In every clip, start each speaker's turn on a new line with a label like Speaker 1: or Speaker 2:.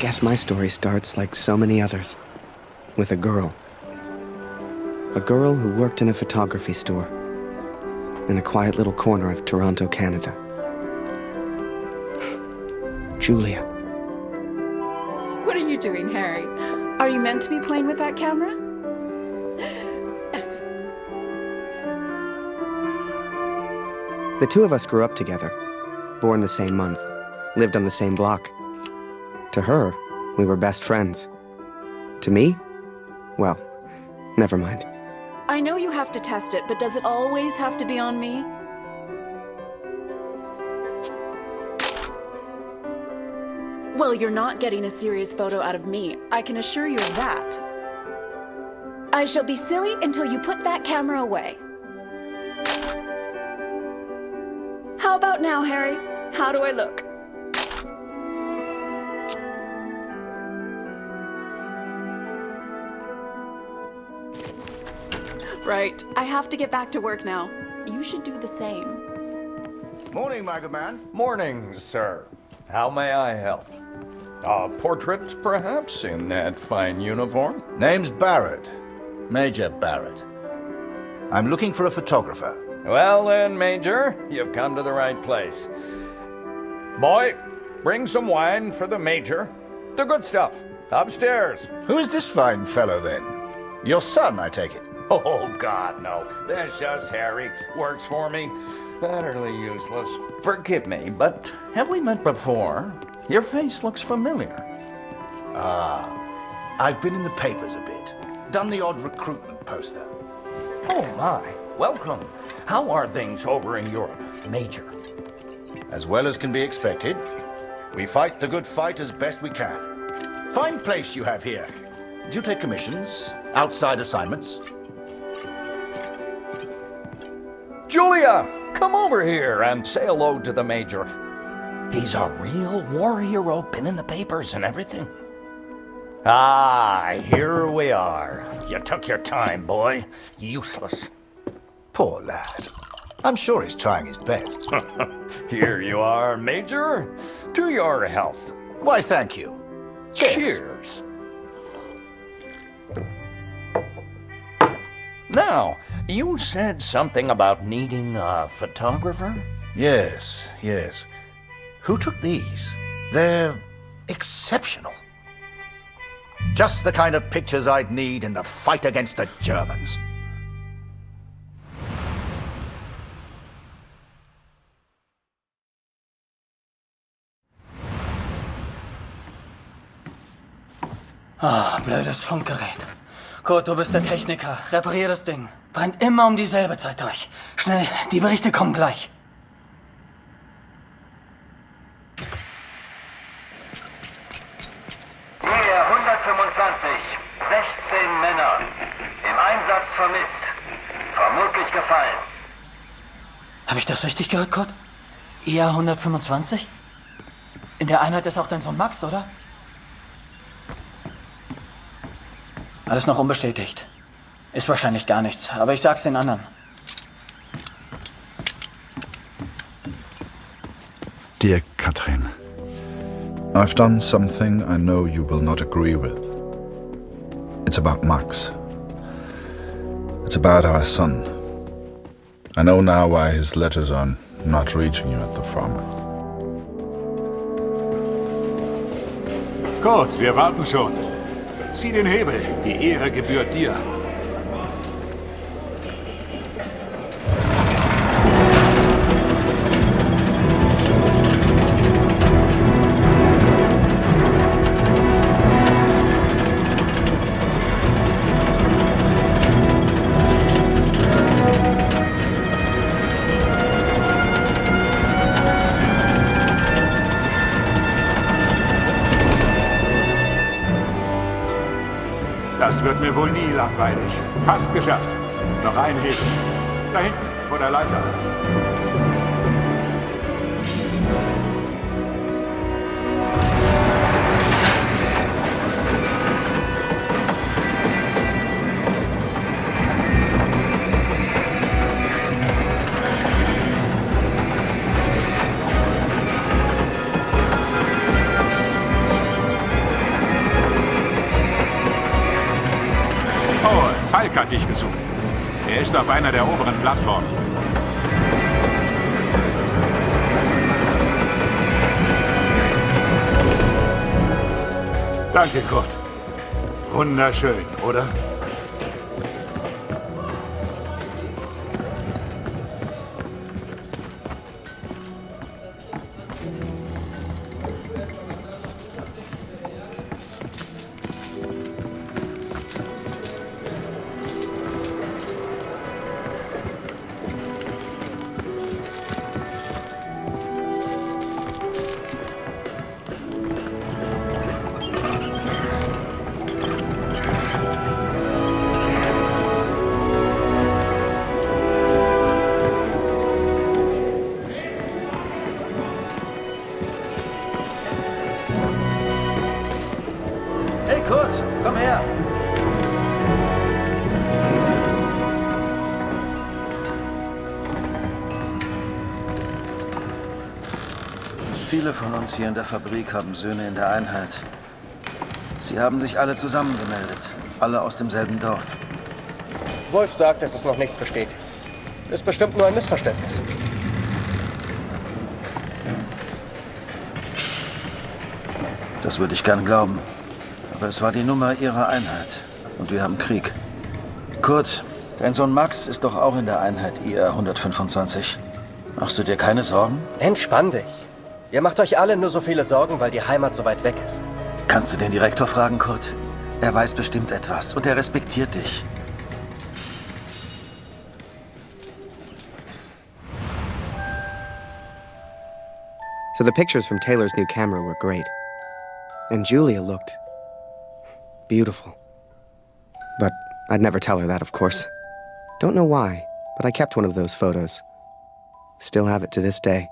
Speaker 1: guess my story starts like so many others, with a girl. A girl who worked in a photography store in a quiet little corner of Toronto, Canada. Julia.
Speaker 2: What are you doing, Harry? Are you meant to be playing with that camera?
Speaker 1: The two of us grew up together, born the same month, lived on the same block. To her, we were best friends. To me, well, never mind.
Speaker 2: I know you have to test it, but does it always have to be on me? Well, you're not getting a serious photo out of me. I can assure you of that. I shall be silly until you put that camera away. How about now, Harry? How do I look? Right. I have to get back to work now. You should do the same.
Speaker 3: Morning, my good man.
Speaker 4: Morning, sir. How may I help? A portrait, perhaps, in that fine uniform?
Speaker 3: Name's Barrett. Major Barrett. I'm looking for a photographer.
Speaker 4: Well then, Major, you've come to the right place. Boy, bring some wine for the Major. The good stuff. Upstairs.
Speaker 3: Who is this fine fellow, then? Your son, I take it.
Speaker 4: Oh, God, no. That's just Harry. Works for me. Utterly useless. Forgive me, but have we met before? Your face looks familiar.
Speaker 3: I've been in the papers a bit. Done the odd recruitment poster.
Speaker 4: Oh, my. Welcome. How are things over in Europe, Major?
Speaker 3: As well as can be expected. We fight the good fight as best we can. Fine place you have here. Do you take commissions? Outside assignments?
Speaker 4: Julia, come over here and say hello to the Major. He's a real war hero, been in the papers and everything. Ah, here we are. You took your time, boy. Useless.
Speaker 3: Poor lad. I'm sure he's trying his best.
Speaker 4: Here you are, Major. To your health.
Speaker 3: Why, thank you.
Speaker 4: Cheers. Now, you said something about needing a photographer?
Speaker 3: Yes, yes. Who took these? They're exceptional. Just the kind of pictures I'd need in the fight against the Germans.
Speaker 5: Ah, blödes Funkgerät. Kurt, du bist der Techniker. Reparier das Ding. Brennt immer um dieselbe Zeit durch. Schnell, die Berichte kommen gleich.
Speaker 6: Hier 125, 16 Männer. Im Einsatz vermisst. Vermutlich gefallen.
Speaker 5: Habe ich das richtig gehört, Kurt? IA 125? In der Einheit ist auch dein Sohn Max, oder? Alles noch unbestätigt. Ist wahrscheinlich gar nichts, aber ich sag's den anderen.
Speaker 7: Dear Katrin, I've done something I know you will not agree with. It's about Max. It's about our son. I know now why his letters are not reaching you at the front.
Speaker 8: Kurt, wir warten schon. Zieh den Hebel, die Ehre gebührt dir. Das wird mir wohl nie langweilig. Fast geschafft. Noch ein Hebel. Da hinten, vor der Leiter. dich gesucht. Er ist auf einer der oberen Plattformen. Danke, Kurt. Wunderschön, oder?
Speaker 3: Hey Kurt, komm her!
Speaker 9: Viele von uns hier in der Fabrik haben Söhne in der Einheit. Sie haben sich alle zusammengemeldet. Alle aus demselben Dorf.
Speaker 10: Wolf sagt, es ist noch nichts bestätigt. Ist bestimmt nur ein Missverständnis.
Speaker 9: Das würde ich gern glauben. Aber es war die Nummer ihrer Einheit. Und wir haben Krieg. Kurt, dein Sohn Max ist doch auch in der Einheit IR 125. Machst du dir keine Sorgen?
Speaker 10: Entspann dich. Ihr macht euch alle nur so viele Sorgen, weil die Heimat so weit weg ist.
Speaker 9: Kannst du den Direktor fragen, Kurt? Er weiß bestimmt etwas und er respektiert dich.
Speaker 1: So the pictures from Taylor's new camera were great. And Julia looked beautiful. But I'd never tell her that, of course. Don't know why, but I kept one of those photos. Still have it to this day.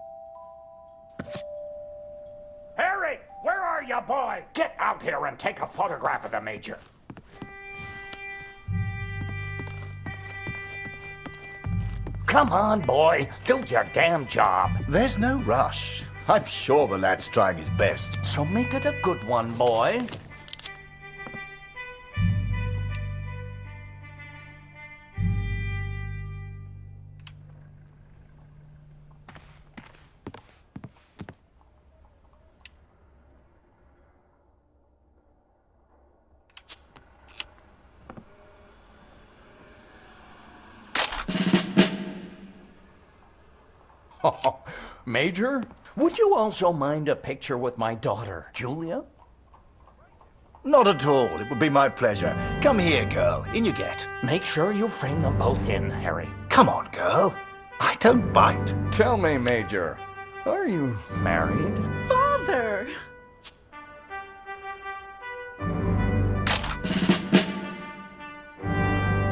Speaker 4: Harry, where are you, boy? Get out here and take a photograph of the Major. Come on, boy. Do your damn job.
Speaker 3: There's no rush. I'm sure the lad's trying his best.
Speaker 4: So make it a good one, boy. Oh, Major, would you also mind a picture with my daughter, Julia?
Speaker 3: Not at all. It would be my pleasure. Come here, girl. In you get.
Speaker 4: Make sure you frame them both in, Harry.
Speaker 3: Come on, girl. I don't bite.
Speaker 4: Tell me, Major, are you married?
Speaker 2: Father!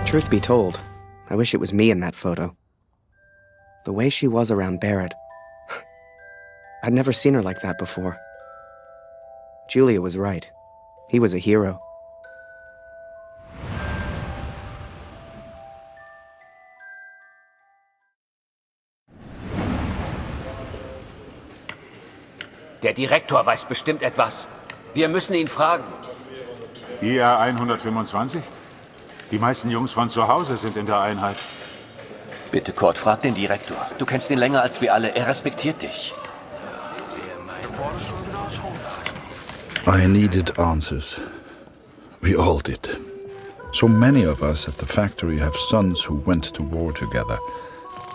Speaker 1: Truth be told, I wish it was me in that photo. The way she was around Barrett. I'd never seen her like that before. Julia was right. He was a hero.
Speaker 6: Der Direktor weiß bestimmt etwas. Wir müssen ihn fragen.
Speaker 8: IR 125? Die meisten Jungs von zu Hause sind in der Einheit.
Speaker 6: Bitte, Kurt, frag den Direktor. Du kennst ihn länger als wir alle. Er respektiert dich.
Speaker 7: I needed answers. We all did. So many of us at the factory have sons who went to war together.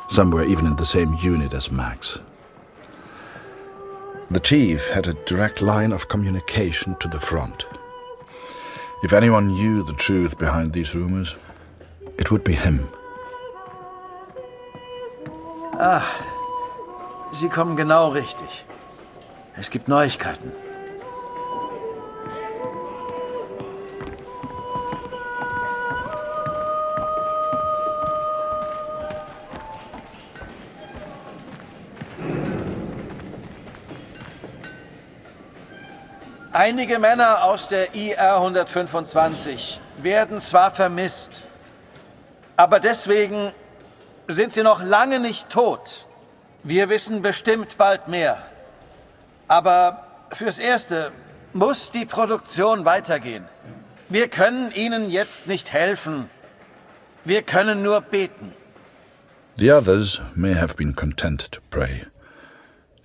Speaker 7: Some were even in the same unit as Max. The chief had a direct line of communication to the front. If anyone knew the truth behind these rumors, it would be him.
Speaker 9: Sie kommen genau richtig. Es gibt Neuigkeiten. Einige Männer aus der IR 125 werden zwar vermisst, aber deswegen sind sie noch lange nicht tot. Wir wissen bestimmt bald mehr. Aber fürs Erste muss die Produktion weitergehen. Wir können Ihnen jetzt nicht helfen. Wir können nur beten.
Speaker 7: The others may have been content to pray,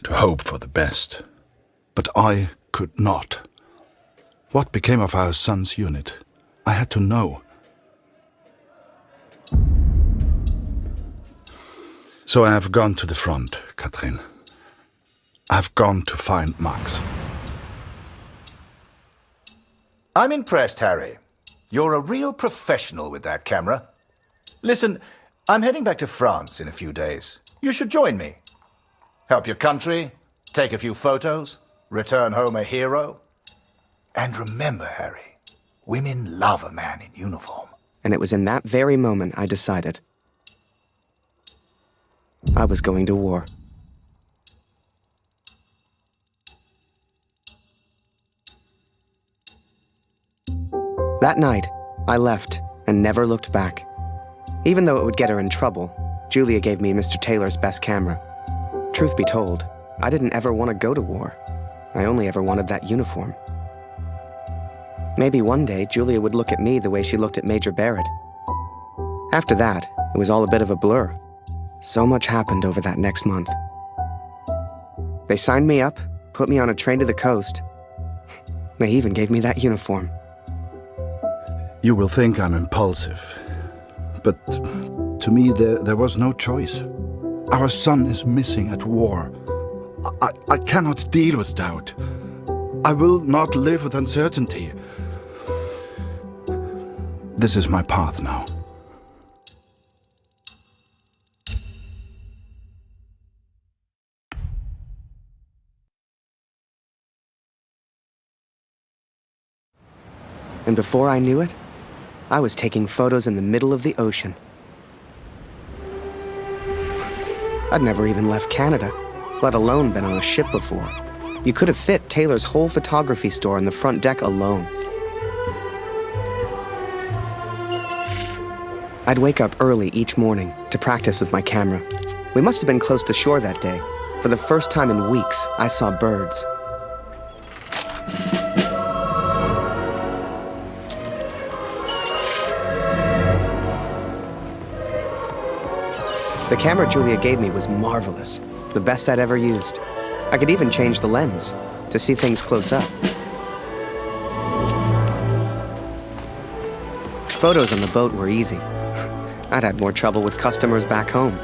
Speaker 7: to hope for the best. But I could not. What became of our son's unit? I had to know. So I have gone to the front, Katrin. I have gone to find Max.
Speaker 3: I'm impressed, Harry. You're a real professional with that camera. Listen, I'm heading back to France in a few days. You should join me. Help your country, take a few photos, return home a hero. And remember, Harry, women love a man in uniform.
Speaker 1: And it was in that very moment I decided I was going to war. That night, I left and never looked back. Even though it would get her in trouble, Julia gave me Mr. Taylor's best camera. Truth be told, I didn't ever want to go to war. I only ever wanted that uniform. Maybe one day Julia would look at me the way she looked at Major Barrett. After that, it was all a bit of a blur. So much happened over that next month. They signed me up, put me on a train to the coast. They even gave me that uniform.
Speaker 7: You will think I'm impulsive, but to me there was no choice. Our son is missing at war. I cannot deal with doubt. I will not live with uncertainty. This is my path now.
Speaker 1: And before I knew it, I was taking photos in the middle of the ocean. I'd never even left Canada, let alone been on a ship before. You could have fit Taylor's whole photography store on the front deck alone. I'd wake up early each morning to practice with my camera. We must have been close to shore that day. For the first time in weeks, I saw birds. The camera Julia gave me was marvelous, the best I'd ever used. I could even change the lens to see things close up. Photos on the boat were easy. I'd had more trouble with customers back home.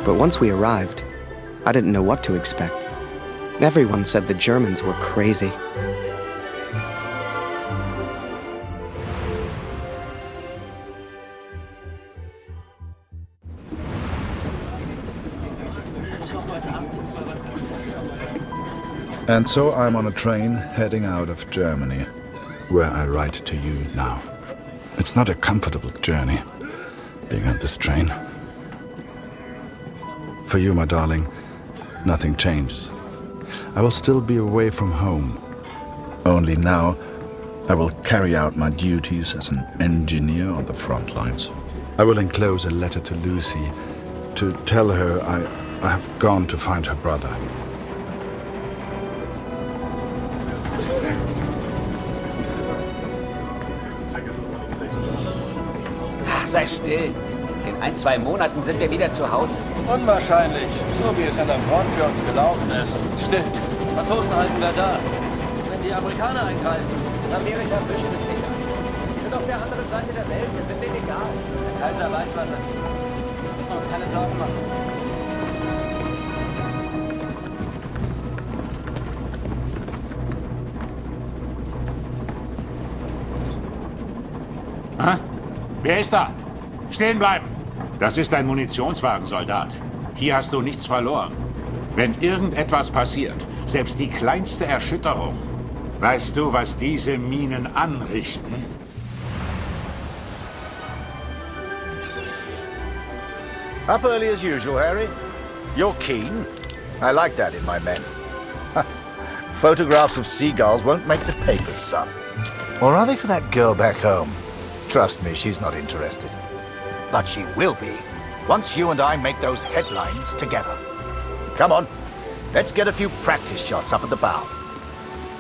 Speaker 1: But once we arrived, I didn't know what to expect. Everyone said the Germans were crazy.
Speaker 7: And so I'm on a train heading out of Germany, where I write to you now. It's not a comfortable journey, being on this train. For you, my darling, nothing changes. I will still be away from home. Only now, I will carry out my duties as an engineer on the front lines. I will enclose a letter to Lucy to tell her I have gone to find her brother.
Speaker 11: Ach, sei still. In 1-2 Monaten sind wir wieder zu Hause.
Speaker 9: Unwahrscheinlich, so wie es an der Front für uns gelaufen ist.
Speaker 5: Stimmt. Franzosen halten wir da. Wenn die Amerikaner eingreifen, Amerika wischt sich nicht an. Wir sind auf der anderen Seite der Welt, wir sind denen egal. Der Kaiser weiß, was er tut. Wir müssen uns keine Sorgen machen.
Speaker 8: Hä? Wer ist da? Stehen bleiben! Das ist ein Munitionswagen, Soldat. Hier hast du nichts verloren. Wenn irgendetwas passiert, selbst die kleinste Erschütterung, weißt du, was diese Minen anrichten?
Speaker 3: Up early as usual, Harry. You're keen. I like that in my men. Photographs of seagulls won't make the papers, son. Or are they for that girl back home? Trust me, she's not interested. But she will be, once you and I make those headlines together. Come on. Let's get a few practice shots up at the bow.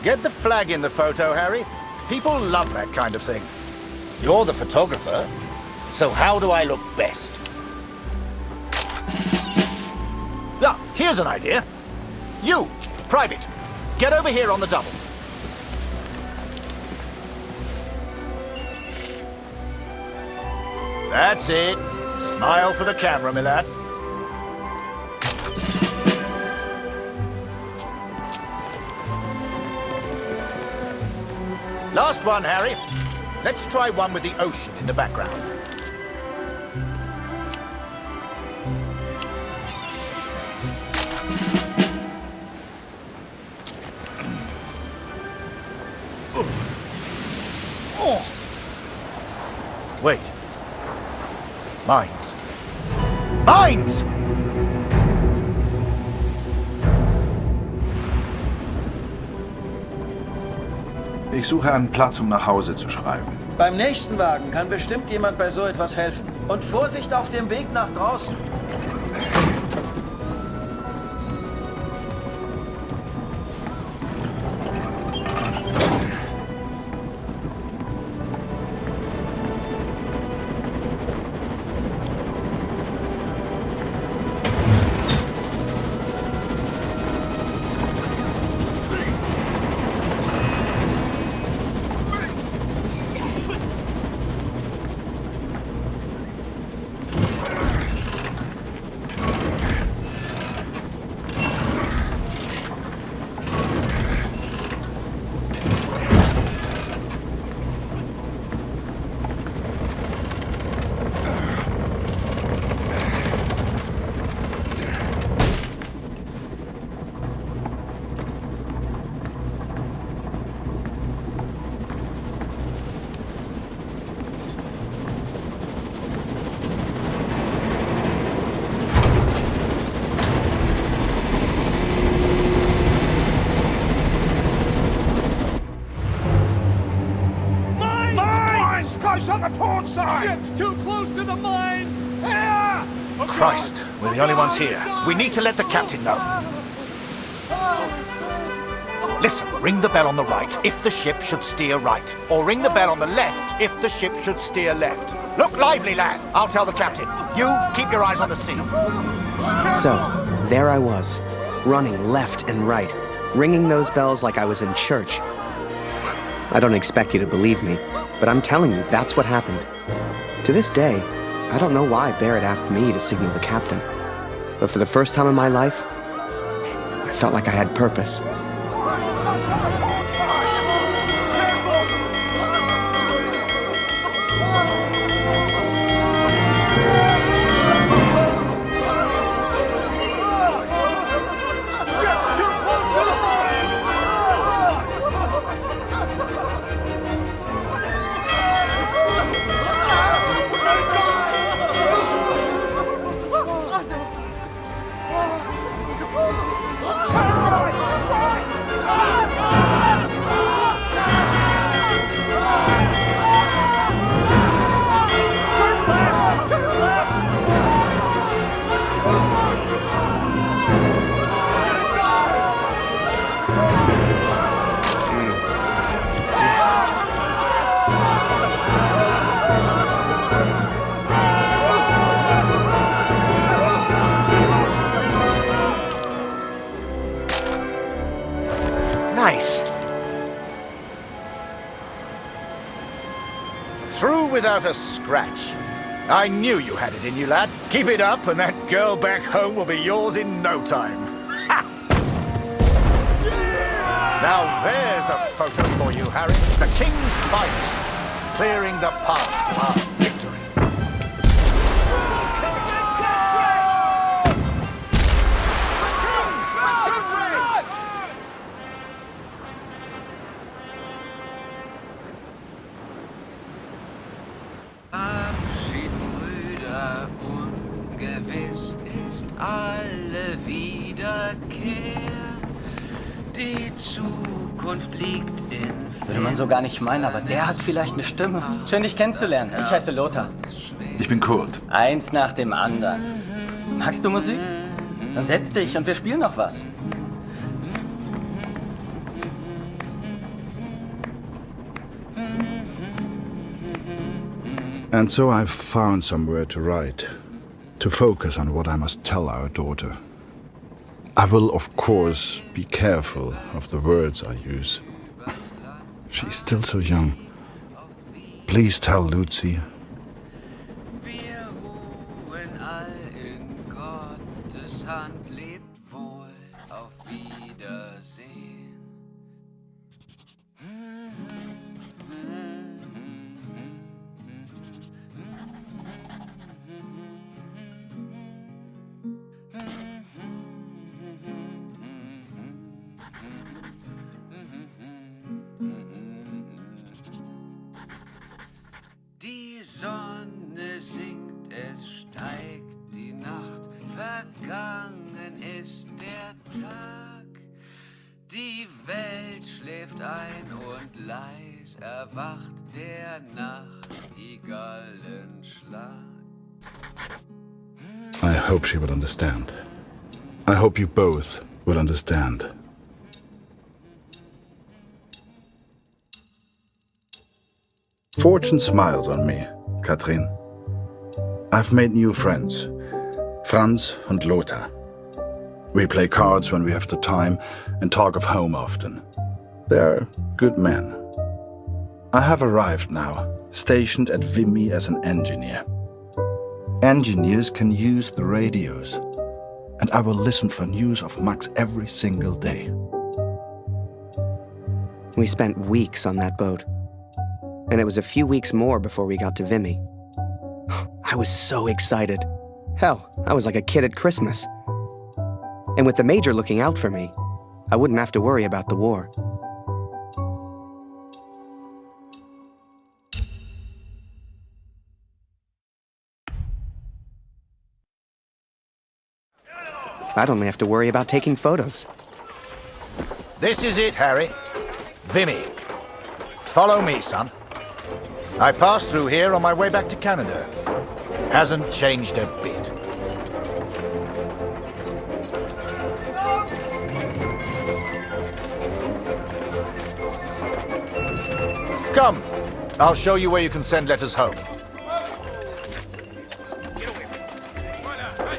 Speaker 3: Get the flag in the photo, Harry. People love that kind of thing. You're the photographer, so how do I look best? Ah, here's an idea. You, Private, get over here on the double. That's it. Smile for the camera, my lad. Last one, Harry. Let's try one with the ocean in the background. Oh. Wait. Mines. Mines!
Speaker 7: Ich suche einen Platz, um nach Hause zu schreiben.
Speaker 9: Beim nächsten Wagen kann bestimmt jemand bei so etwas helfen. Und Vorsicht auf dem Weg nach draußen.
Speaker 8: On the port side!
Speaker 5: Ship's too close to the mines!
Speaker 8: Here!
Speaker 3: Christ, we're the only ones here. We need to let the captain know. Listen, ring the bell on the right if the ship should steer right. Or ring the bell on the left if the ship should steer left. Look lively, lad. I'll tell the captain. You, keep your eyes on the sea.
Speaker 1: So, there I was, running left and right, ringing those bells like I was in church. I don't expect you to believe me, but I'm telling you, that's what happened. To this day, I don't know why Barrett asked me to signal the captain. But for the first time in my life, I felt like I had purpose. Nice.
Speaker 3: Through without a scratch. I knew you had it in you, lad. Keep it up and that girl back home will be yours in no time. Ha! Now there's a photo for you, Harry. The King's finest. Clearing the path to our victory.
Speaker 11: Abschied, Brüder, ungewiss ist alle Wiederkehr. Die Zukunft liegt in
Speaker 10: Würde man so gar nicht meinen, aber der hat vielleicht eine Stimme. Schön, dich kennenzulernen. Ich heiße Lothar.
Speaker 7: Ich bin Kurt.
Speaker 10: Eins nach dem anderen. Magst du Musik? Dann setz dich und wir spielen noch was.
Speaker 7: And so I've found somewhere to write, to focus on what I must tell our daughter. I will, of course, be careful of the words I use. She's still so young. Please tell Lucy.
Speaker 12: Wir ruhen all in Gottes Hand, lebt wohl, auf Wiedersehen. Die Sonne sinkt, es steigt die Nacht, vergangen ist der Tag. Die Welt schläft ein und leis erwacht der Nachtigallenschlag.
Speaker 7: I hope she will understand. I hope you both will understand. Fortune smiles on me, Katrin. I've made new friends, Franz and Lothar. We play cards when we have the time and talk of home often. They're good men. I have arrived now, stationed at Vimy as an engineer. Engineers can use the radios, and I will listen for news of Max every single day.
Speaker 1: We spent weeks on that boat. And it was a few weeks more before we got to Vimy. I was so excited. Hell, I was like a kid at Christmas. And with the Major looking out for me, I wouldn't have to worry about the war. I'd only have to worry about taking photos.
Speaker 3: This is it, Harry. Vimy. Follow me, son. I passed through here on my way back to Canada. Hasn't changed a bit. Come, I'll show you where you can send letters home.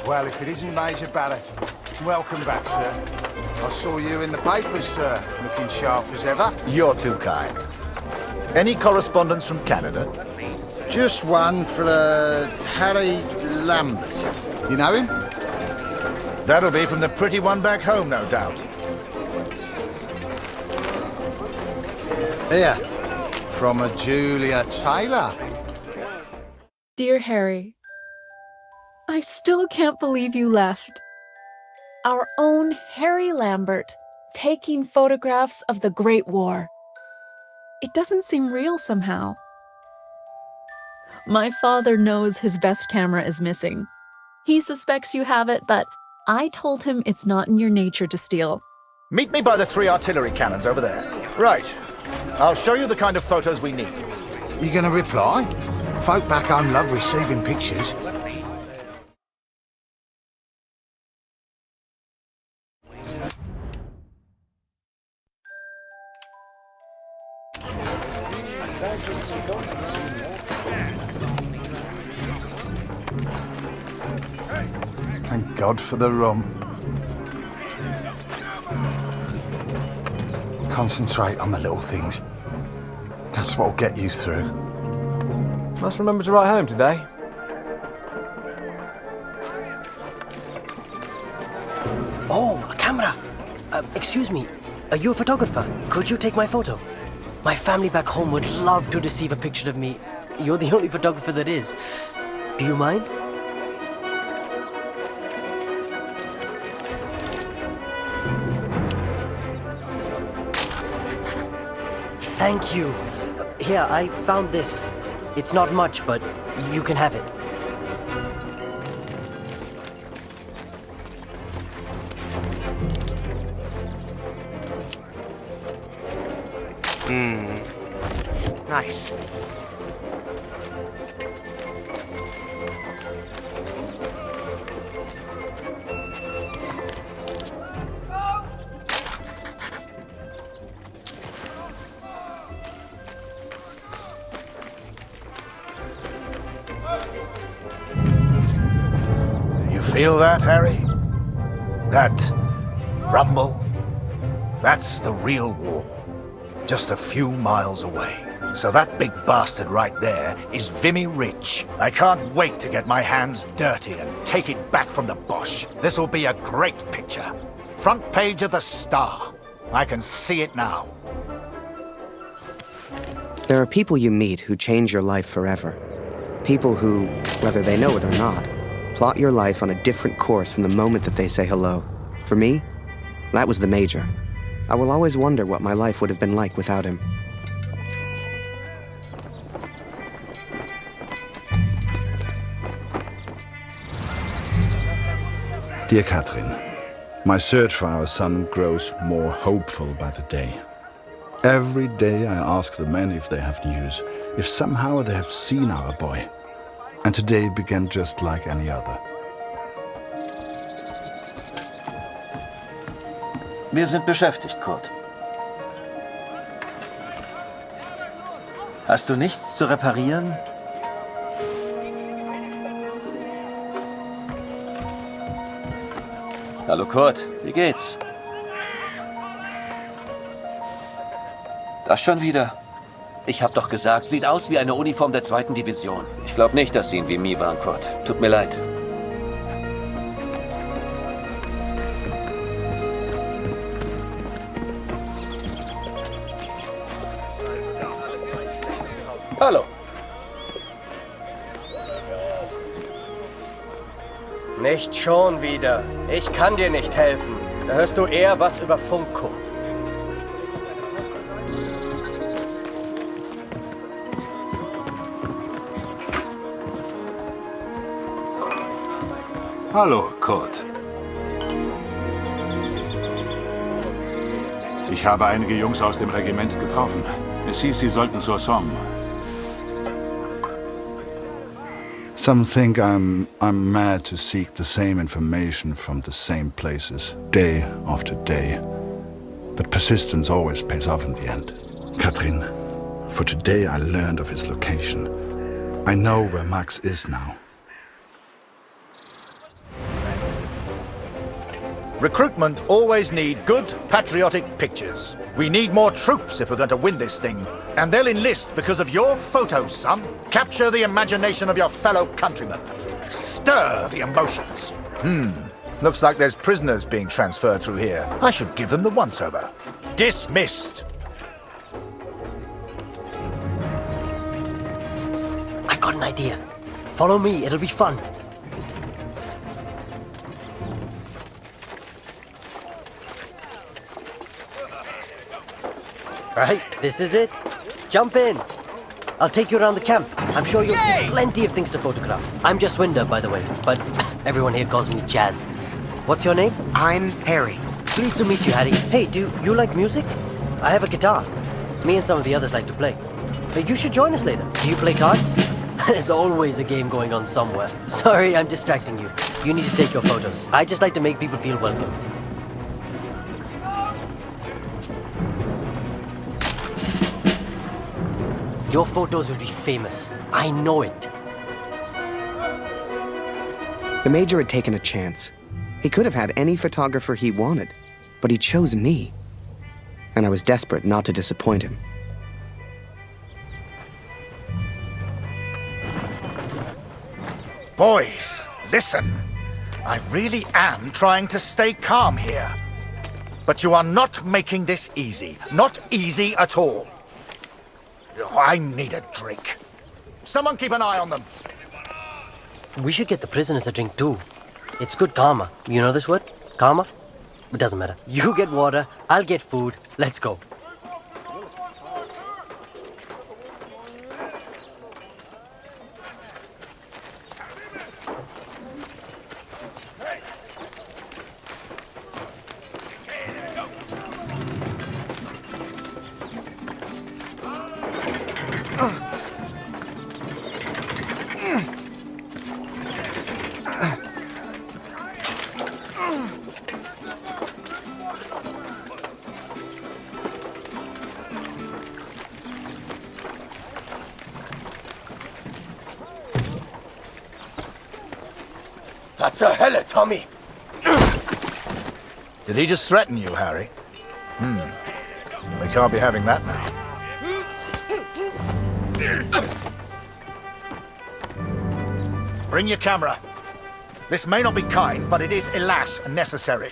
Speaker 13: Well, if it isn't Major Barrett, welcome back, sir. I saw you in the papers, sir, looking sharp as ever.
Speaker 3: You're too kind. Any correspondence from Canada?
Speaker 13: Just one for Harry Lambert. You know him?
Speaker 3: That'll be from the pretty one back home, no doubt.
Speaker 13: Here, from a Julia Taylor.
Speaker 2: Dear Harry, I still can't believe you left. Our own Harry Lambert, taking photographs of the Great War. It doesn't seem real somehow. My father knows his best camera is missing. He suspects you have it, but I told him it's not in your nature to steal.
Speaker 3: Meet me by the 3 artillery cannons over there. Right. I'll show you the kind of photos we need.
Speaker 13: You gonna reply? Folk back home love receiving pictures. Thank God for the rum. Concentrate on the little things. That's what'll get you through.
Speaker 14: Must remember to write home today.
Speaker 15: Oh, a camera! Excuse me, are you a photographer? Could you take my photo? My family back home would love to receive a picture of me. You're the only photographer that is. Do you mind? Thank you. Here, I found this. It's not much, but you can have it.
Speaker 1: Nice.
Speaker 3: Feel that, Harry? That rumble? That's the real war. Just a few miles away. So that big bastard right there is Vimy Ridge. I can't wait to get my hands dirty and take it back from the Bosch. This'll be a great picture. Front page of the Star. I can see it now.
Speaker 1: There are people you meet who change your life forever. People who, whether they know it or not, plot your life on a different course from the moment that they say hello. For me, that was the Major. I will always wonder what my life would have been like without him.
Speaker 7: Dear Catherine, my search for our son grows more hopeful by the day. Every day I ask the men if they have news, if somehow they have seen our boy. And today began just like any other.
Speaker 9: Wir sind beschäftigt, Kurt. Hast du nichts zu reparieren?
Speaker 6: Hallo Kurt, wie geht's? Das schon wieder? Ich hab doch gesagt, sieht aus wie eine Uniform der 2. Division. Ich glaube nicht, dass Sie in Vimy waren, Kurt. Tut mir leid.
Speaker 10: Hallo. Nicht schon wieder. Ich kann dir nicht helfen. Da hörst du eher was über Funk, Kurt.
Speaker 8: Hallo, Kurt. Ich habe einige Jungs aus dem Regiment getroffen. Es hieß, sie sollten zur Somme.
Speaker 7: Some think I'm mad to seek the same information from the same places, day after day. But persistence always pays off in the end. Katrin, for today I learned of his location. I know where Max is now.
Speaker 3: Recruitment always need good, patriotic pictures. We need more troops if we're going to win this thing. And they'll enlist because of your photos, son. Capture the imagination of your fellow countrymen. Stir the emotions. Looks like there's prisoners being transferred through here. I should give them the once-over. Dismissed.
Speaker 15: I've got an idea. Follow me, it'll be fun. Right, this is it. Jump in. I'll take you around the camp. I'm sure you'll see plenty of things to photograph. I'm just Winder, by the way, but everyone here calls me Jazz. What's your name?
Speaker 1: I'm Harry.
Speaker 15: Pleased to meet you, Harry. Hey, do you like music? I have a guitar. Me and some of the others like to play. But you should join us later. Do you play cards? There's always a game going on somewhere. Sorry, I'm distracting you. You need to take your photos. I just like to make people feel welcome. Your photos will be famous. I know it.
Speaker 1: The Major had taken a chance. He could have had any photographer he wanted, but he chose me. And I was desperate not to disappoint him.
Speaker 3: Boys, listen. I really am trying to stay calm here. But you are not making this easy. Not easy at all. I need a drink. Someone keep an eye on them.
Speaker 15: We should get the prisoners a drink too. It's good karma. You know this word? Karma? It doesn't matter. You get water, I'll get food. Let's go.
Speaker 10: Was zur Hölle, Tommy?
Speaker 3: Did he just threaten you, Harry? We can't be having that now. Bring your camera. This may not be kind, but it is, alas, necessary.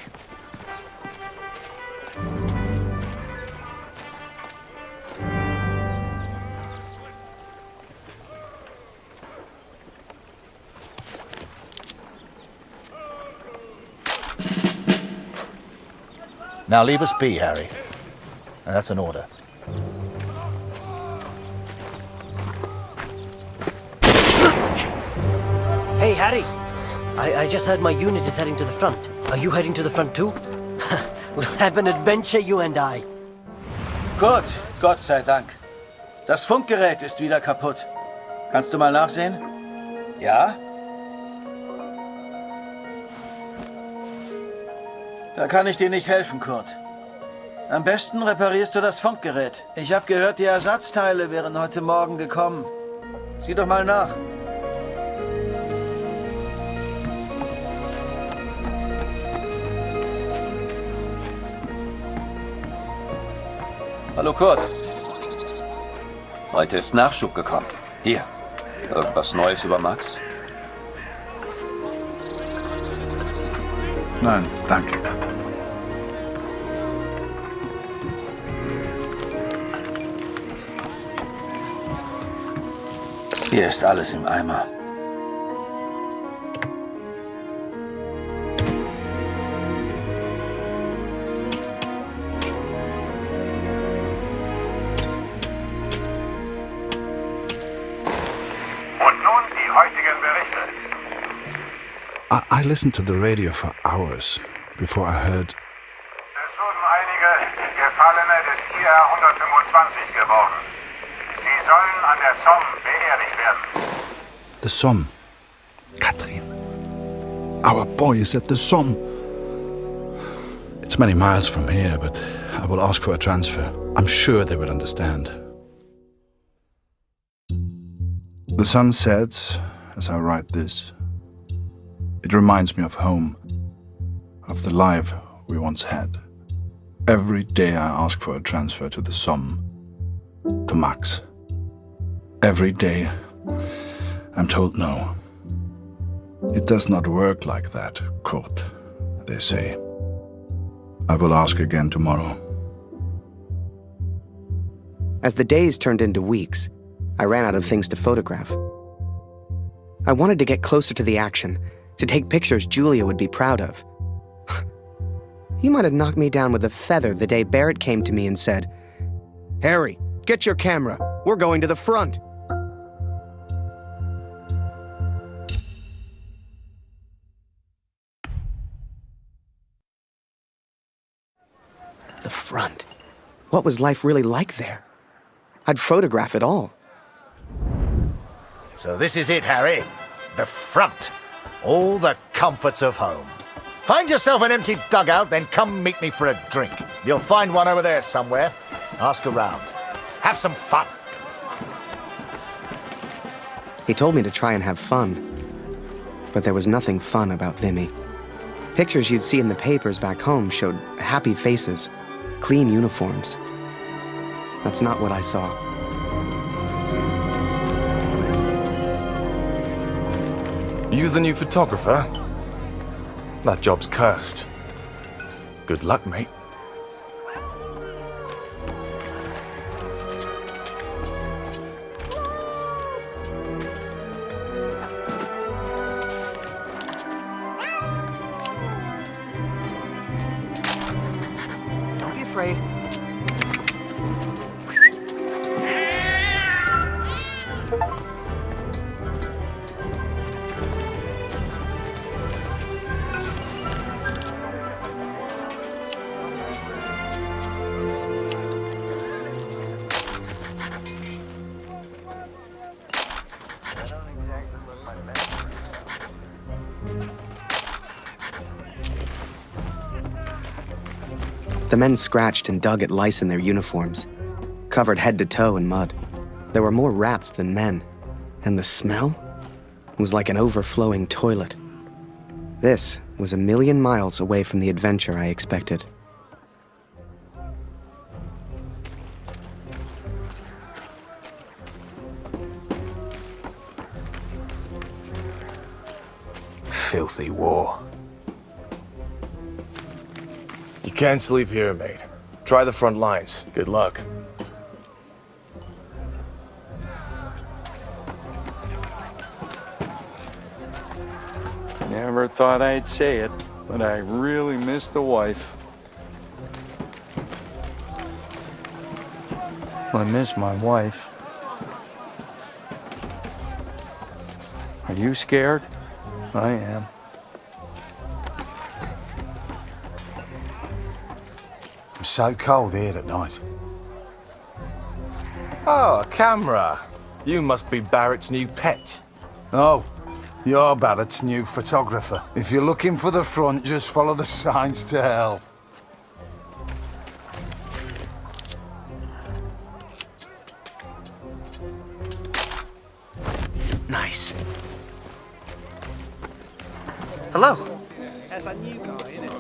Speaker 3: Now leave us be, Harry. And that's an order.
Speaker 15: Hey, Harry. I just heard my unit is heading to the front. Are you heading to the front too? We'll have an adventure, you and I.
Speaker 9: Gut, Gott sei Dank. Das Funkgerät ist wieder kaputt. Kannst du mal nachsehen? Ja? Da kann ich dir nicht helfen, Kurt. Am besten reparierst du das Funkgerät. Ich habe gehört, die Ersatzteile wären heute Morgen gekommen. Sieh doch mal nach.
Speaker 6: Hallo Kurt. Heute ist Nachschub gekommen. Hier. Irgendwas Neues über Max?
Speaker 7: Nein, danke.
Speaker 9: Hier ist alles im Eimer.
Speaker 7: I listened to the radio for hours before I heard.
Speaker 13: Es wurden einige Gefallene des IR 125 geborgen. Sie sollen an der Somme beerdigt werden.
Speaker 7: The Somme. Katrin. Our boy is at the Somme. It's many miles from here, but I will ask for a transfer. I'm sure they will understand. The sun sets as I write this. It reminds me of home, of the life we once had. Every day I ask for a transfer to the Somme, to Max. Every day I'm told no. It does not work like that, Kurt, they say. I will ask again tomorrow.
Speaker 1: As the days turned into weeks, I ran out of things to photograph. I wanted to get closer to the action, to take pictures Julia would be proud of. You might have knocked me down with a feather the day Barrett came to me and said, "Harry, get your camera. We're going to the front." The front. What was life really like there? I'd photograph it all.
Speaker 3: So this is it, Harry. The front. All the comforts of home. Find yourself an empty dugout, then come meet me for a drink. You'll find one over there somewhere. Ask around. Have some fun.
Speaker 1: He told me to try and have fun. But there was nothing fun about Vimy. Pictures you'd see in the papers back home showed happy faces, clean uniforms. That's not what I saw.
Speaker 14: You the new photographer? That job's cursed. Good luck, mate.
Speaker 1: Don't be afraid. The men scratched and dug at lice in their uniforms, covered head to toe in mud. There were more rats than men, and the smell was like an overflowing toilet. This was a million miles away from the adventure I expected.
Speaker 3: Filthy war.
Speaker 14: You can't sleep here, mate. Try the front lines. Good luck.
Speaker 16: Never thought I'd say it, but I really miss the wife. I miss my wife. Are you scared? I am.
Speaker 17: I'm so cold here at night.
Speaker 14: Oh, a camera. You must be Barrett's new pet.
Speaker 17: Oh, you're Barrett's new photographer. If you're looking for the front, just follow the signs to hell.
Speaker 15: Nice. Hello.
Speaker 5: That's a new guy, isn't it?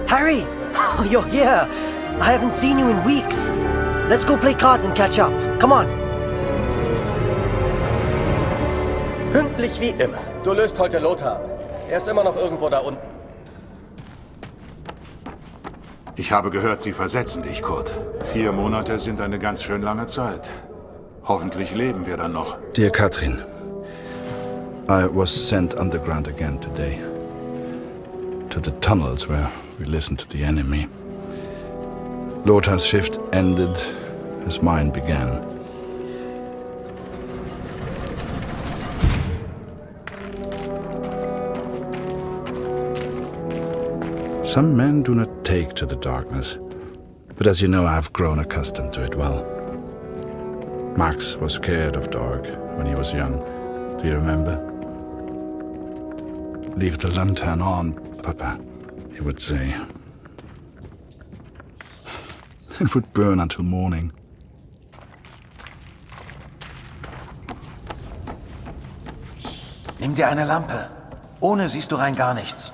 Speaker 15: Harry! Oh, you're here. I haven't seen you in weeks. Let's go play cards and catch up. Come on.
Speaker 10: Pünktlich wie immer. Du löst heute Lothar ab. Er ist immer noch irgendwo da unten.
Speaker 8: Ich habe gehört, Sie versetzen dich, Kurt. 4 Monate sind eine ganz schön lange Zeit. Hoffentlich leben wir dann noch.
Speaker 7: Dear Katrin, I was sent underground again today. To the tunnels where we listened to the enemy. Lothar's shift ended as mine began. Some men do not take to the darkness, but as you know, I've grown accustomed to it well. Max was scared of dark when he was young. Do you remember? Leave the lantern on, Papa, he would say. It would burn until morning.
Speaker 9: Nimm dir eine Lampe. Ohne siehst du rein gar nichts.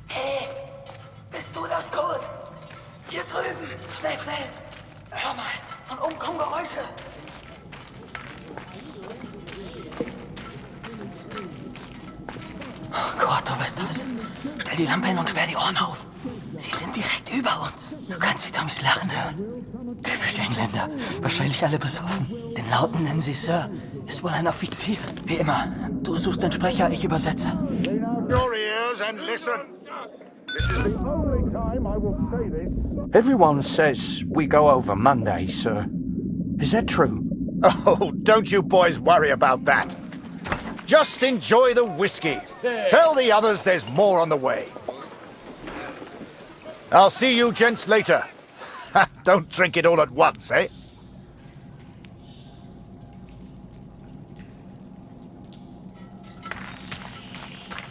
Speaker 18: Hey, bist du das, Kurt? Hier drüben. Schnell, schnell. Hör mal, von oben kommen Geräusche. Kurt, du bist das. Stell die Lampe hin und sperr die Ohren auf. Sie sind direkt über uns. Du kannst die Tommys lachen hören. Typisch Engländer. Wahrscheinlich alle besoffen. Den Lauten nennen sie Sir. Ist wohl ein Offizier. Wie immer. Du suchst den Sprecher, ich übersetze.
Speaker 8: Your ears and listen. This is the only time I will say this.
Speaker 4: Everyone says we go over Monday, sir. Is that true?
Speaker 3: Oh, don't you boys worry about that. Just enjoy the whiskey. Tell the others there's more on the way. I'll see you gents later. Don't drink it all at once, eh?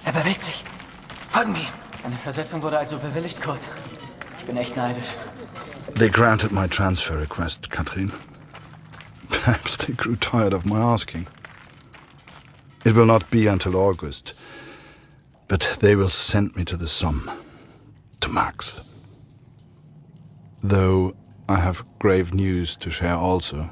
Speaker 18: Er bewegt sich. Folgen wir ihm. Eine Versetzung wurde also bewilligt, Kurt. Ich bin echt neidisch.
Speaker 7: They granted my transfer request, Katrin. Perhaps they grew tired of my asking. It will not be until August, but they will send me to the Somme, to Max. Though I have grave news to share also.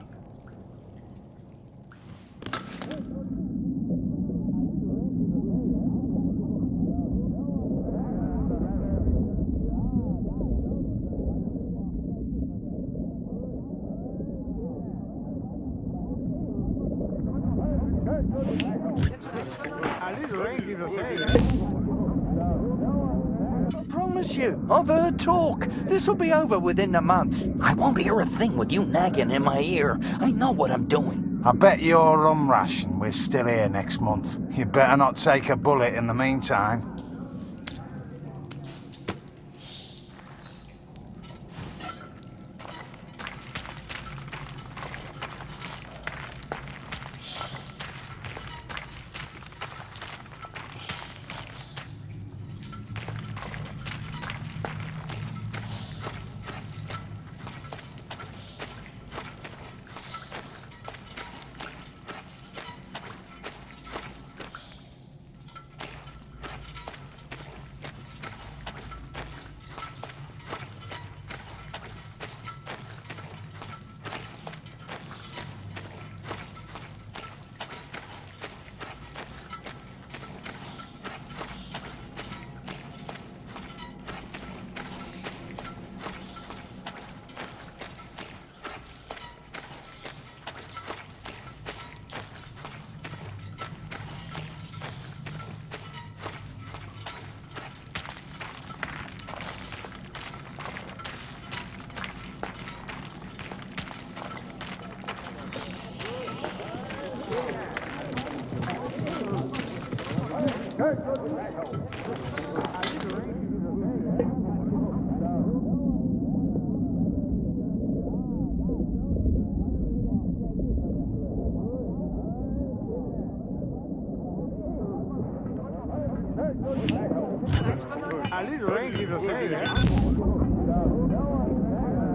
Speaker 4: I promise you, I've heard talk. This'll be over within a month. I won't hear a thing with you nagging in my ear. I know what I'm doing.
Speaker 17: I bet your rum ration we're still here next month. You better not take a bullet in the meantime.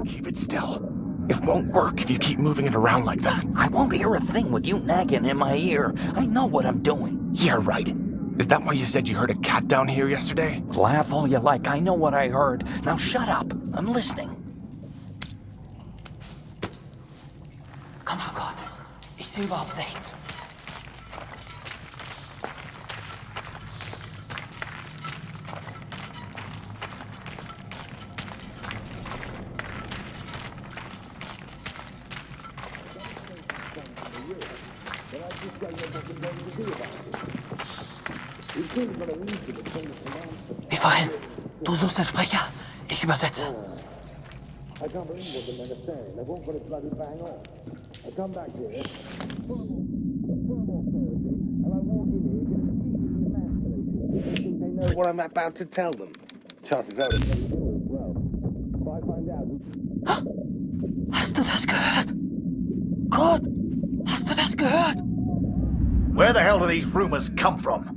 Speaker 14: Keep it still. It won't work if you keep moving it around like that.
Speaker 4: I won't hear a thing with you nagging in my ear. I know what I'm doing.
Speaker 14: Yeah, right. Is that why you said you heard a cat down here yesterday?
Speaker 4: Laugh all you like. I know what I heard. Now shut up. I'm listening.
Speaker 18: Komm schon, Gott. Ich sehe überhaupt nichts. Wie vorhin. Du suchst den Sprecher. Ich übersetze.
Speaker 19: What I'm about to tell them. Chances are.
Speaker 18: Hast du das gehört? Gott, hast du das gehört?
Speaker 3: Where the hell do these rumors come from?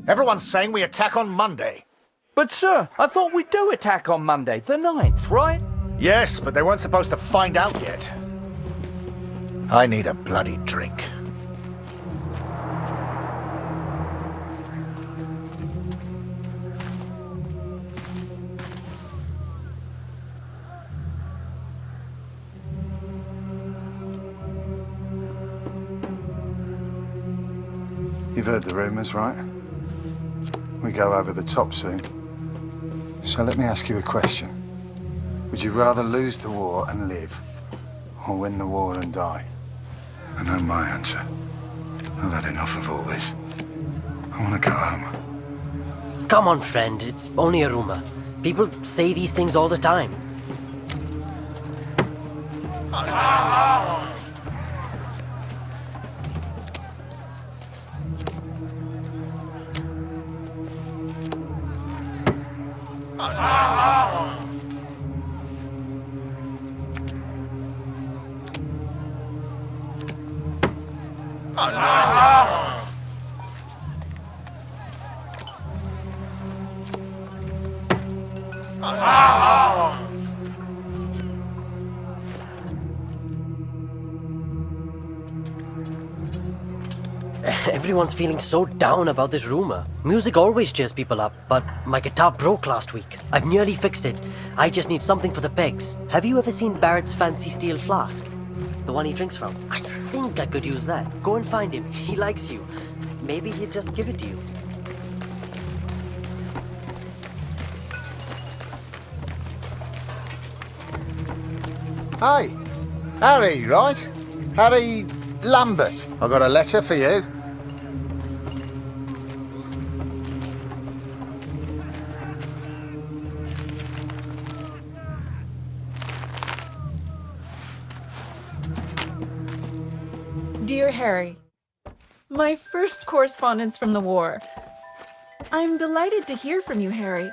Speaker 3: Everyone's saying we attack on Monday.
Speaker 4: But sir, I thought we do attack on Monday, the 9th, right?
Speaker 3: Yes, but they weren't supposed to find out yet. I need a bloody drink.
Speaker 17: You've heard the rumours, right? We go over the top soon. So let me ask you a question. Would you rather lose the war and live, or win the war and die? I know my answer. I've had enough of all this. I want to go home.
Speaker 15: Come on, friend. It's only a rumor. People say these things all the time. Everyone's feeling so down about this rumor. Music always cheers people up, but my guitar broke last week. I've nearly fixed it. I just need something for the pegs. Have you ever seen Barrett's fancy steel flask? The one he drinks from? I think I could use that. Go and find him. He likes you. Maybe he'll just give it to you.
Speaker 17: Hey, Harry, right? Harry Lambert. I got a letter for you.
Speaker 2: Dear Harry, my first correspondence from the war. I'm delighted to hear from you, Harry,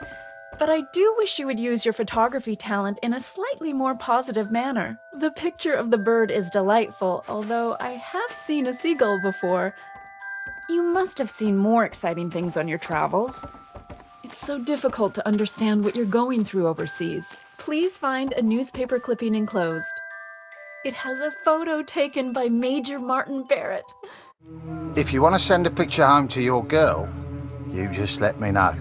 Speaker 2: but I do wish you would use your photography talent in a slightly more positive manner. The picture of the bird is delightful, although I have seen a seagull before. You must have seen more exciting things on your travels. It's so difficult to understand what you're going through overseas. Please find a newspaper clipping enclosed. It has a photo taken by Major Martin Barrett.
Speaker 17: If you want to send a picture home to your girl, you just let me know.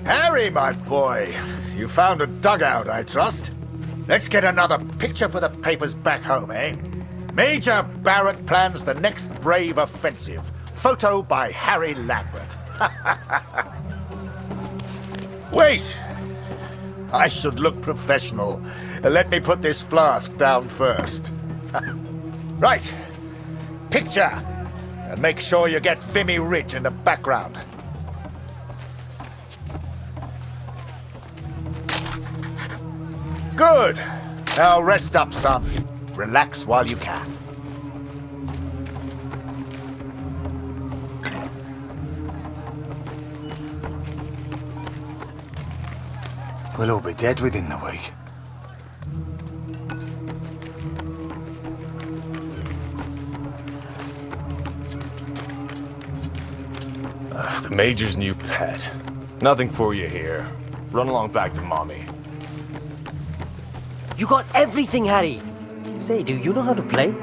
Speaker 3: Harry, my boy, you found a dugout, I trust. Let's get another picture for the papers back home, eh? Major Barrett plans the next brave offensive. Photo by Harry Lambert. Wait! I should look professional. Let me put this flask down first. Right. Picture. And make sure you get Vimy Ridge in the background. Good. Now rest up, son. Relax while you can.
Speaker 17: We'll all be dead within the week.
Speaker 14: The Major's new pet. Nothing for you here. Run along back to Mommy.
Speaker 15: You got everything, Harry. Say, do you know how to play?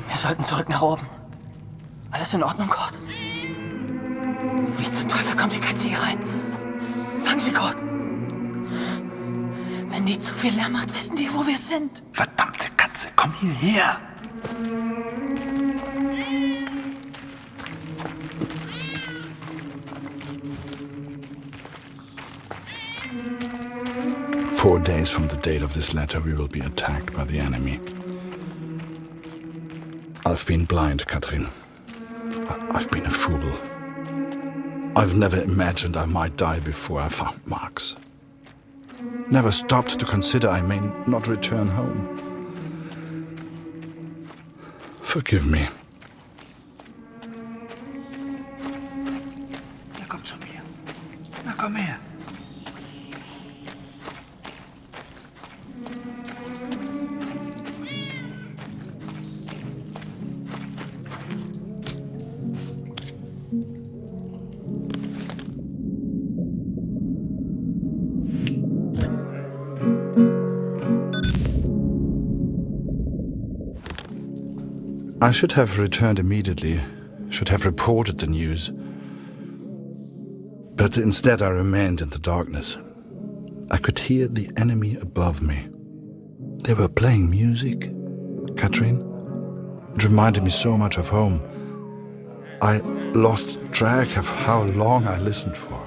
Speaker 18: Wir sollten zurück nach oben. Alles in Ordnung, Kurt? Wie zum Teufel kommt die Katze hier rein? Fang sie, Kurt! Wenn die zu viel Lärm macht, wissen die, wo wir sind.
Speaker 17: Verdammte Katze, komm hierher! 4 days from the date of this letter, we will be attacked by the enemy. I've been blind, Katrin. I've been a fool. I've never imagined I might die before I found Marx. Never stopped to consider I may not return home. Forgive me.
Speaker 9: Na, komm zu mir. Na, komm her.
Speaker 7: I should have returned immediately, should have reported the news. But instead I remained in the darkness. I could hear the enemy above me. They were playing music, Katrin. It reminded me so much of home. I lost track of how long I listened for.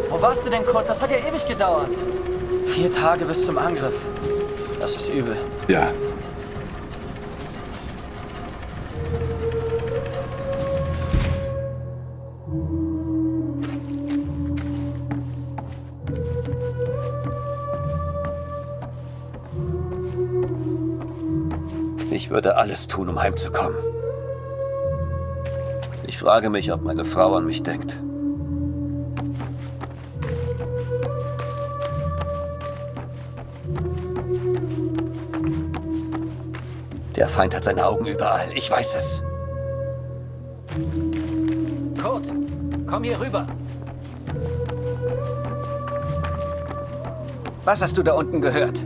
Speaker 10: Wo warst du denn, Kurt? Das hat ja ewig gedauert. 4 Tage bis zum Angriff. Das ist übel.
Speaker 7: Ja.
Speaker 6: Ich würde alles tun, um heimzukommen. Ich frage mich, ob meine Frau an mich denkt. Der Feind hat seine Augen überall. Ich weiß es.
Speaker 11: Kurt, komm hier rüber. Was hast du da unten gehört?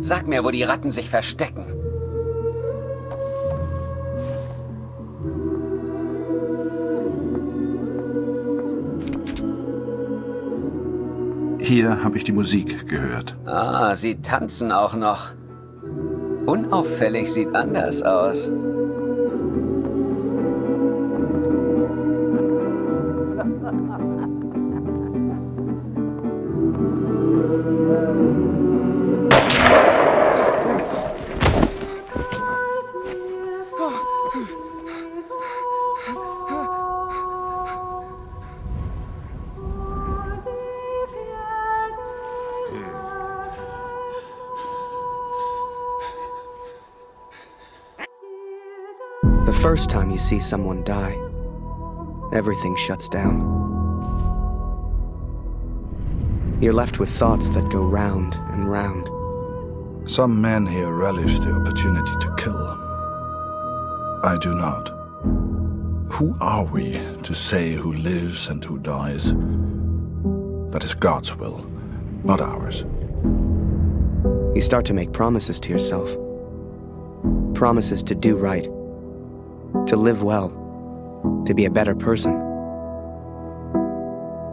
Speaker 11: Sag mir, wo die Ratten sich verstecken.
Speaker 7: Hier habe ich die Musik gehört.
Speaker 11: Ah, sie tanzen auch noch. Unauffällig sieht anders aus.
Speaker 1: The first time you see someone die, everything shuts down. You're left with thoughts that go round and round.
Speaker 7: Some men here relish the opportunity to kill. I do not. Who are we to say who lives and who dies? That is God's will, not ours.
Speaker 1: You start to make promises to yourself. Promises to do right. To live well. To be a better person.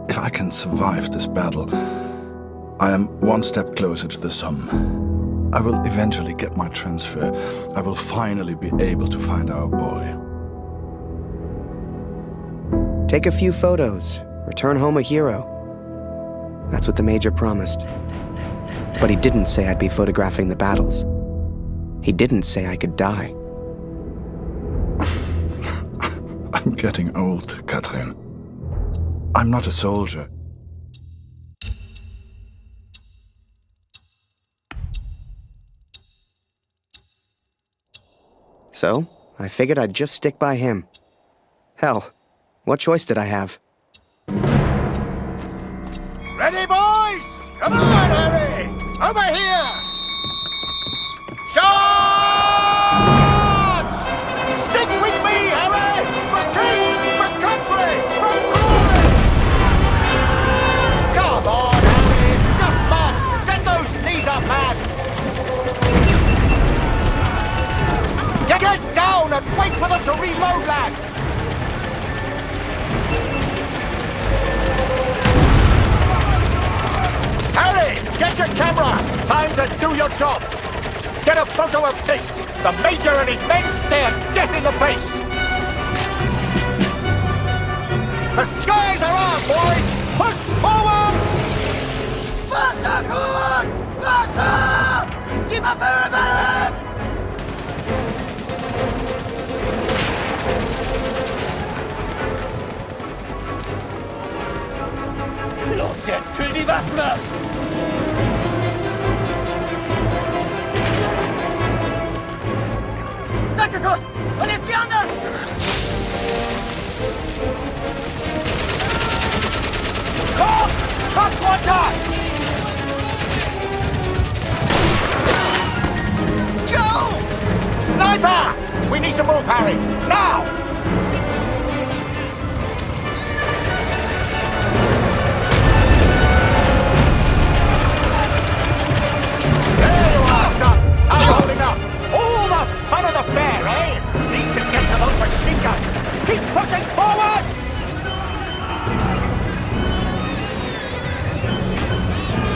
Speaker 7: If I can survive this battle, I am one step closer to the Somme. I will eventually get my transfer. I will finally be able to find our boy.
Speaker 1: Take a few photos. Return home a hero. That's what the Major promised. But he didn't say I'd be photographing the battles. He didn't say I could die.
Speaker 7: I'm getting old, Katrin. I'm not a soldier.
Speaker 1: So, I figured I'd just stick by him. Hell, what choice did I have?
Speaker 4: Ready, boys? Come on, Harry! Over here! Charge! Stick with me, Harry! For king, for country, for glory! Come on, Harry, it's just fun! Get those knees up, man! Get down and wait for them to reload, lad! Harry, get your camera! Time to do your job! Get a photo of this! The Major and his men stare death in the face! The skies are on, boys! Push forward!
Speaker 20: Wasser, Kurt! Wasser! Die Waffe rückwärts!
Speaker 4: Los jetzt, kühl die Waffen ab!
Speaker 20: Danke, Kurt! Und jetzt die anderen!
Speaker 4: Kurt! Kopf runter!
Speaker 20: Joe!
Speaker 4: Sniper! We need to move, Harry! Now! There you are, son! I'm holding up! All the fun of the fair, eh? Need to get to those machine guns! Keep pushing forward!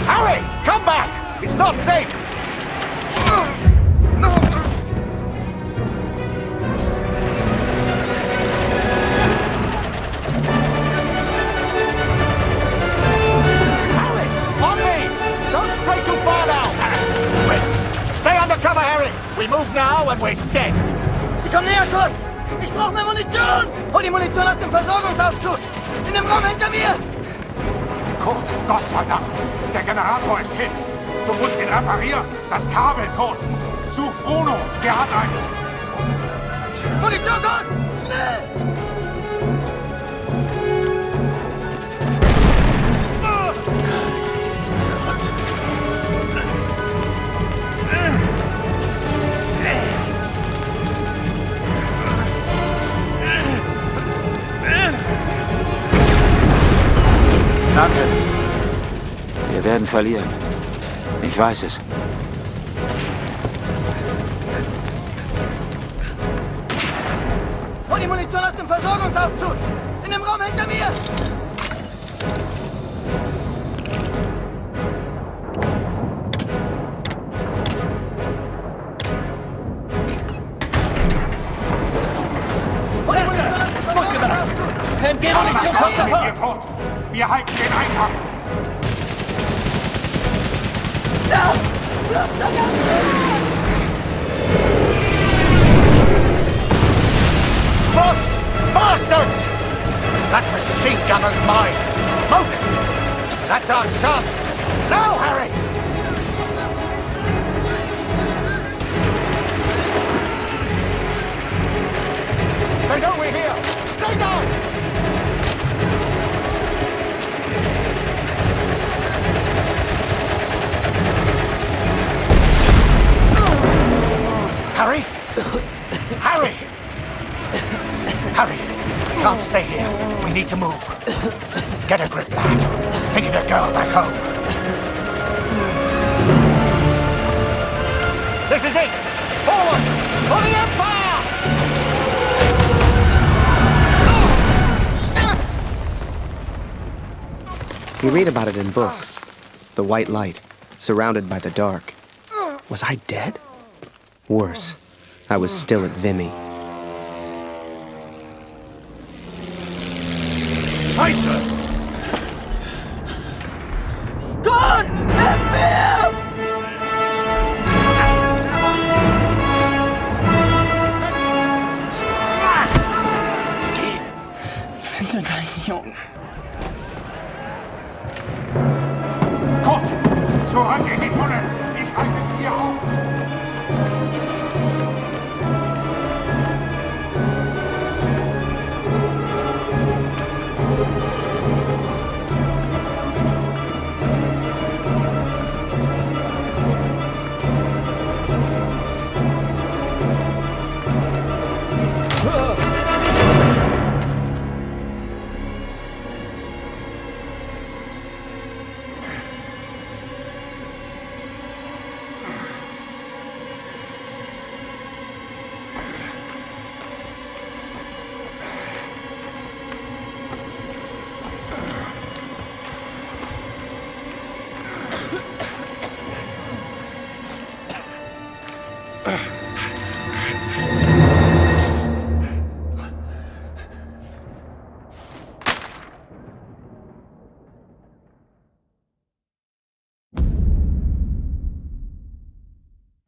Speaker 4: Harry! Come back! It's not safe! Harry! On me! Don't stray too far now! Prince! Stay undercover, Harry! We move now and we're dead!
Speaker 20: Sie kommen näher, Kurt! Ich brauche mehr Munition! Hol die Munition aus dem Versorgungsaufzug! In dem Raum hinter mir!
Speaker 8: Kurt, Gott sei Dank. Der Generator ist hin. Du musst ihn reparieren. Das Kabel, Kurt. Such Bruno, der hat eins.
Speaker 20: Munition dort! Schnell!
Speaker 21: Danke. Wir werden verlieren. Ich weiß es.
Speaker 20: Hol die Munition aus dem Versorgungsaufzug! In dem Raum hinter mir! Hol die Munition aus dem Versorgungsaufzug!
Speaker 8: MG-Munition kommt sofort! Wir halten den Eingang!
Speaker 20: Ja!
Speaker 4: Bastards! That machine gunner's mine! Smoke! That's our chance! Now, Harry! They know we're here! Stay down! Harry? Harry! Harry, we can't stay here. We need to move. Get a grip, lad. Think of the girl back home. This is it! Forward! For the Empire!
Speaker 1: We read about it in books. The white light, surrounded by the dark. Was I dead? Worse, I was still at Vimy.
Speaker 20: Scheiße! Gott! Hilf mir!
Speaker 18: Geh! Finde deinen Jungen.
Speaker 8: Kurt! Zurück in die Tunnel! Ich halte sie hier auf!